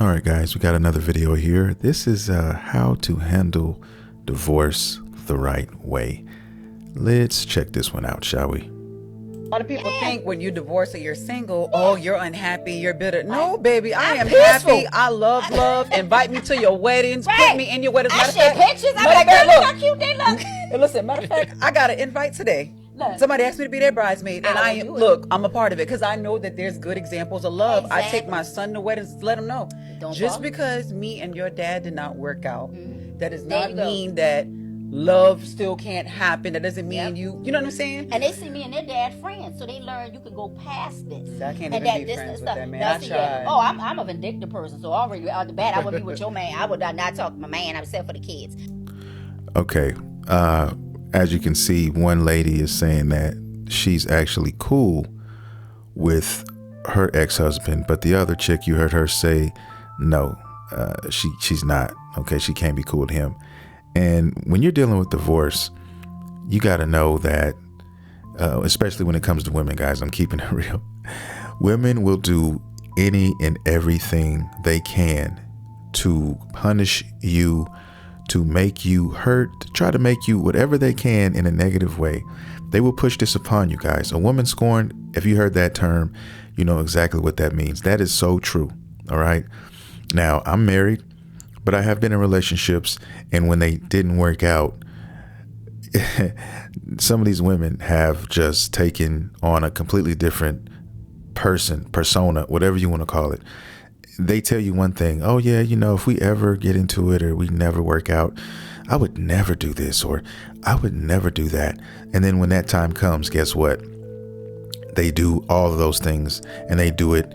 All right, guys, we got another video here. This is how to handle divorce the right way. Let's check this one out, shall we? A lot of people think when you divorce or you're single, oh, you're unhappy, you're bitter. No, baby, I am peaceful. happy. I love. Invite me to your weddings. Put me in your weddings. I Matter of share fact- pictures. I'm matter like, of fact, girl, look look. how cute they look. And listen, matter of fact, I got an invite today. Look. Somebody asked me to be their bridesmaid, and I I will do it. look. I'm a part of it because I know that there's good examples of love. I take Exactly. my son to weddings to let them know. Don't Just fall. because me and your dad did not work out, that does There not you go. mean that love still can't happen. That doesn't mean Yep. you know what I'm saying? And they see me and their dad friends, so they learn you can go past this. I can't and even be this friends and with stuff. that man. Now, I see, tried. Oh, I'm a vindictive person, so already out the bat, I would be with your man. I would not talk to my man. I would sell for the kids. Okay. As you can see, one lady is saying that she's actually cool with her ex-husband, but the other chick, you heard her say, no, she's not. Okay, she can't be cool with him. And when you're dealing with divorce, you got to know that, especially when it comes to women, guys, I'm keeping it real. Women will do any and everything they can to punish you, to make you hurt, to try to make you whatever they can in a negative way. They will push this upon you, guys. A woman scorned, if you heard that term, you know exactly what that means. That is so true. All right. Now, I'm married, but I have been in relationships, and when they didn't work out, some of these women have just taken on a completely different persona, whatever you want to call it. They tell you one thing, oh yeah, you know, if we ever get into it or we never work out, I would never do this or I would never do that. And then when that time comes, guess what? They do all of those things, and they do it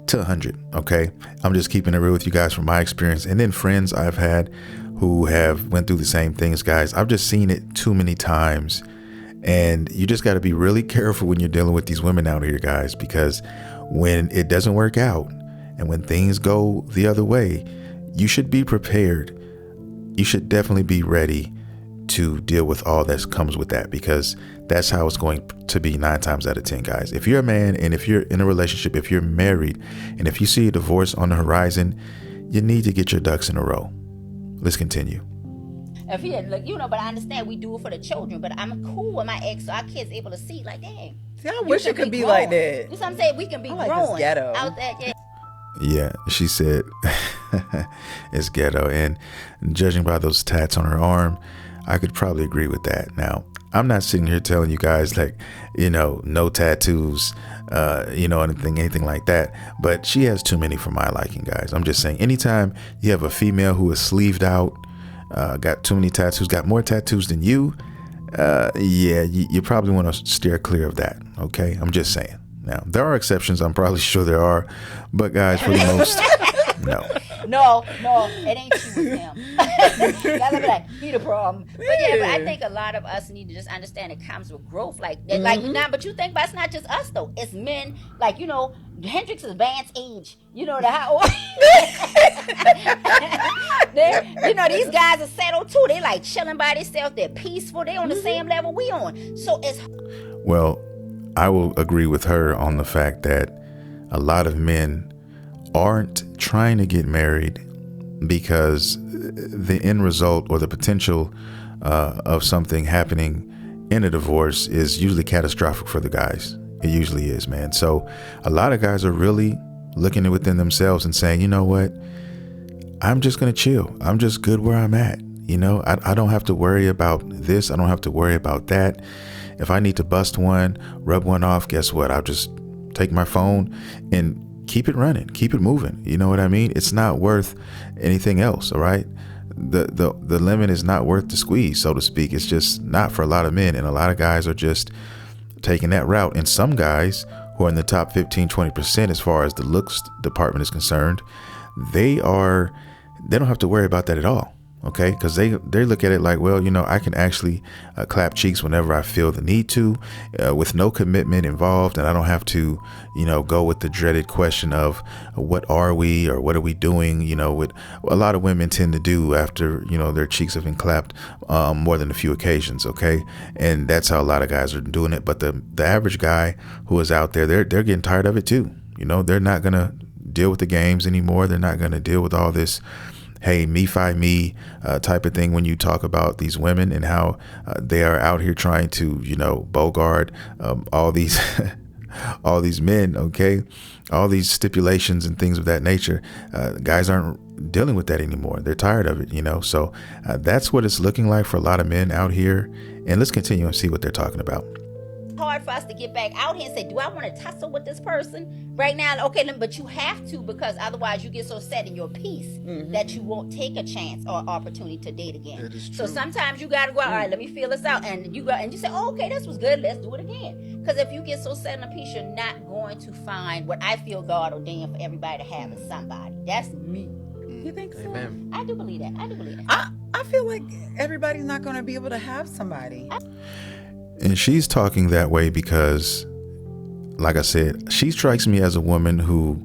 to 100. Okay. I'm just keeping it real with you guys from my experience. And then friends I've had who have went through the same things, guys. I've just seen it too many times. And you just got to be really careful when you're dealing with these women out here, guys, because when it doesn't work out and when things go the other way, you should be prepared. You should definitely be ready to deal with all that comes with that, because that's how it's going to be 9 times out of 10, guys. If you're a man and if you're in a relationship, if you're married, and if you see a divorce on the horizon, you need to get your ducks in a row. Let's continue. If he had, like, you know, but I understand we do it for the children, but I'm cool with my ex, so our kids able to see, like, dang. See, I you wish can it could be grown. like that. You know what I'm saying? We can be I like this growing ghetto. out there. Yeah. Yeah, she said it's ghetto. And judging by those tats on her arm, I could probably agree with that. Now, I'm not sitting here telling you guys like, you know, no tattoos, you know, anything like that. But she has too many for my liking, guys. I'm just saying, anytime you have a female who is sleeved out, got too many tattoos, got more tattoos than you, yeah, you probably want to steer clear of that. Okay, I'm just saying. Now, there are exceptions. I'm probably sure there are. But guys, for the most, no. No, it ain't you with him. Y'all be like, he the problem. But yeah, but I think a lot of us need to just understand it comes with growth. Like, like now, but you think, but it's not just us though. It's men. Like, you know, Hendrix is advanced age. You know how you know, these guys are settled too. They like chilling by themselves. They're peaceful. They on the same level we on. So it's Well, I will agree with her on the fact that a lot of men aren't trying to get married because the end result or the potential of something happening in a divorce is usually catastrophic for the guys. It usually is, man. So a lot of guys are really looking within themselves and saying, you know what? I'm just going to chill. I'm just good where I'm at. You know, I don't have to worry about this. I don't have to worry about that. If I need to bust one, rub one off, guess what? I'll just take my phone and keep it running, keep it moving. You know what I mean? It's not worth anything else. All right. The lemon is not worth the squeeze, so to speak. It's just not for a lot of men. And a lot of guys are just taking that route. And some guys who are in the top 15, 20% as far as the looks department is concerned, they don't have to worry about that at all. Okay, because they look at it like, well, you know, I can actually clap cheeks whenever I feel the need to, with no commitment involved, and I don't have to, you know, go with the dreaded question of what are we or what are we doing, you know, what a lot of women tend to do after, you know, their cheeks have been clapped more than a few occasions. Okay, and that's how a lot of guys are doing it. But the average guy who is out there, they're getting tired of it too. You know, they're not gonna deal with the games anymore. They're not going to deal with all this, hey, me fi me type of thing when you talk about these women and how they are out here trying to, bogart all these all these men, okay, all these stipulations and things of that nature. Guys aren't dealing with that anymore. They're tired of it, so that's what it's looking like for a lot of men out here. And let's continue and see what they're talking about. Hard for us to get back out here and say, do I want to tussle with this person right now? Okay, but you have to, because otherwise you get so set in your peace that you won't take a chance or opportunity to date again. That is true. So sometimes you gotta go, all right, let me feel this out, and you go and you say, oh, okay, this was good, let's do it again. Because if you get so set in a piece, you're not going to find what I feel God ordained for everybody to have is somebody. That's me. You think so? Amen. I do believe that. I feel like everybody's not going to be able to have somebody. And she's talking that way because, like I said, she strikes me as a woman who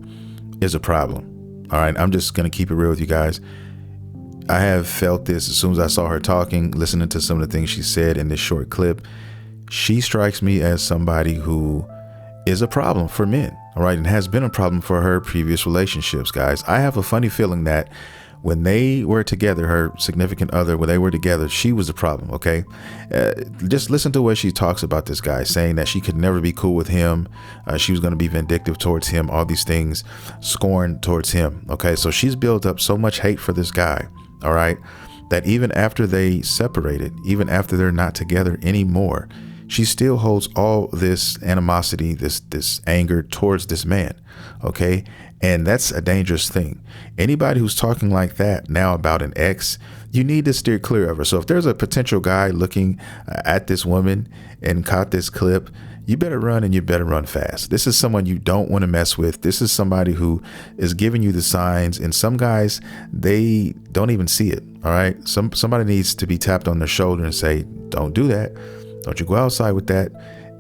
is a problem. All right. I'm just going to keep it real with you guys. I have felt this as soon as I saw her talking, listening to some of the things she said in this short clip. She strikes me as somebody who is a problem for men. All right. And has been a problem for her previous relationships, guys. I have a funny feeling that when they were together, her significant other, when they were together, she was the problem. OK, just listen to what she talks about this guy, saying that she could never be cool with him. She was going to be vindictive towards him. All these things, scorn towards him. OK, so she's built up so much hate for this guy. All right, that even after they separated, even after they're not together anymore, she still holds all this animosity, this anger towards this man. OK, and that's a dangerous thing. Anybody who's talking like that now about an ex, you need to steer clear of her. So if there's a potential guy looking at this woman and caught this clip, you better run, and you better run fast. This is someone you don't want to mess with. This is somebody who is giving you the signs. And some guys, they don't even see it. All right. Somebody needs to be tapped on the shoulder and say, don't do that. Don't you go outside with that.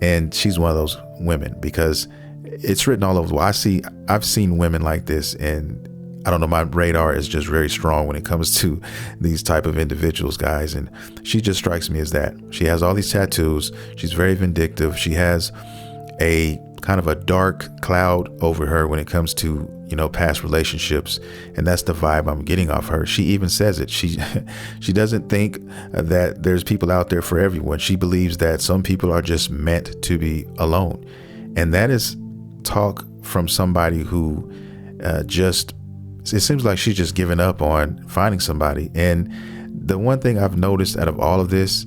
And she's one of those women, because it's written all over. I've seen women like this, and I don't know, my radar is just very strong when it comes to these type of individuals, guys. And she just strikes me as that. She has all these tattoos. She's very vindictive. She has a kind of a dark cloud over her when it comes to, past relationships. And that's the vibe I'm getting off her. She even says it. She doesn't think that there's people out there for everyone. She believes that some people are just meant to be alone. And that is talk from somebody who it seems like she's just given up on finding somebody. And the one thing I've noticed out of all of this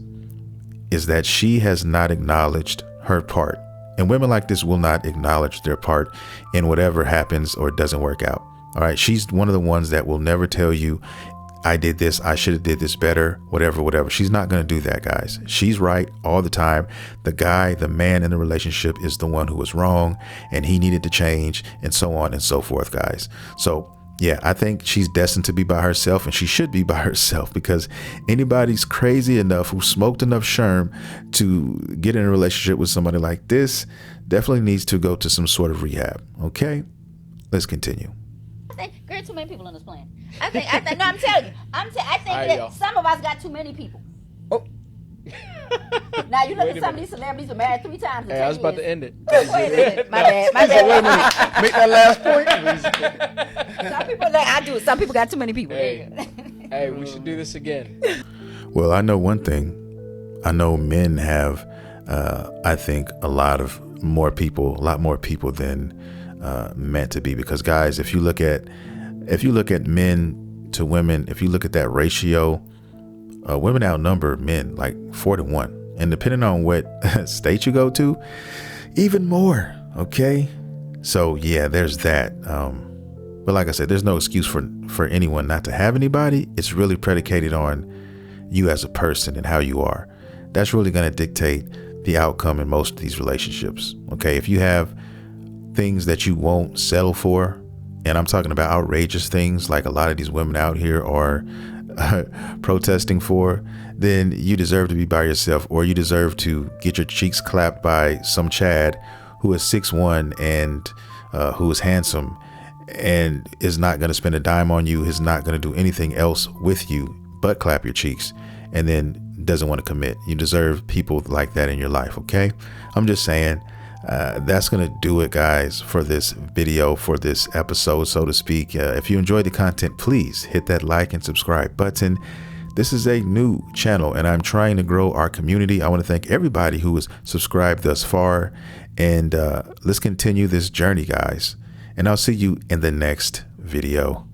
is that she has not acknowledged her part. And women like this will not acknowledge their part in whatever happens or doesn't work out. All right. She's one of the ones that will never tell you, I did this, I should have did this better, whatever. She's not going to do that, guys. She's right all the time. The man in the relationship is the one who was wrong, and he needed to change, and so on and so forth, guys. So yeah, I think she's destined to be by herself, and she should be by herself, because anybody's crazy enough who smoked enough sherm to get in a relationship with somebody like this definitely needs to go to some sort of rehab. Okay, let's continue. I think, girl, too many people on this planet. I think, no, I'm telling you. I think that some of us got too many people. Oh. Now you look at some of these celebrities who married 3 times in 10 years. I was about to end it. Wait a minute. My bad. Wait a minute. Make that last point. Some people I do. Some people got too many people. Hey, we should do this again. Well, I know one thing. I know men have, I think, a lot more people than meant to be. Because guys, if you look at men to women, if you look at that ratio, women outnumber men like 4-1, and depending on what state you go to, even more. Okay, so yeah, there's that. But like I said, there's no excuse for anyone not to have anybody. It's really predicated on you as a person and how you are. That's really going to dictate the outcome in most of these relationships. Okay, if you have things that you won't settle for, and I'm talking about outrageous things like a lot of these women out here are protesting for, then you deserve to be by yourself, or you deserve to get your cheeks clapped by some Chad who is 6'1" and who is handsome and is not going to spend a dime on you, is not going to do anything else with you but clap your cheeks, and then doesn't want to commit. You deserve people like that in your life. Okay, I'm just saying, That's going to do it, guys, for this video, for this episode, so to speak. If you enjoyed the content, please hit that like and subscribe button. This is a new channel and I'm trying to grow our community. I want to thank everybody who has subscribed thus far, and let's continue this journey, guys. And I'll see you in the next video.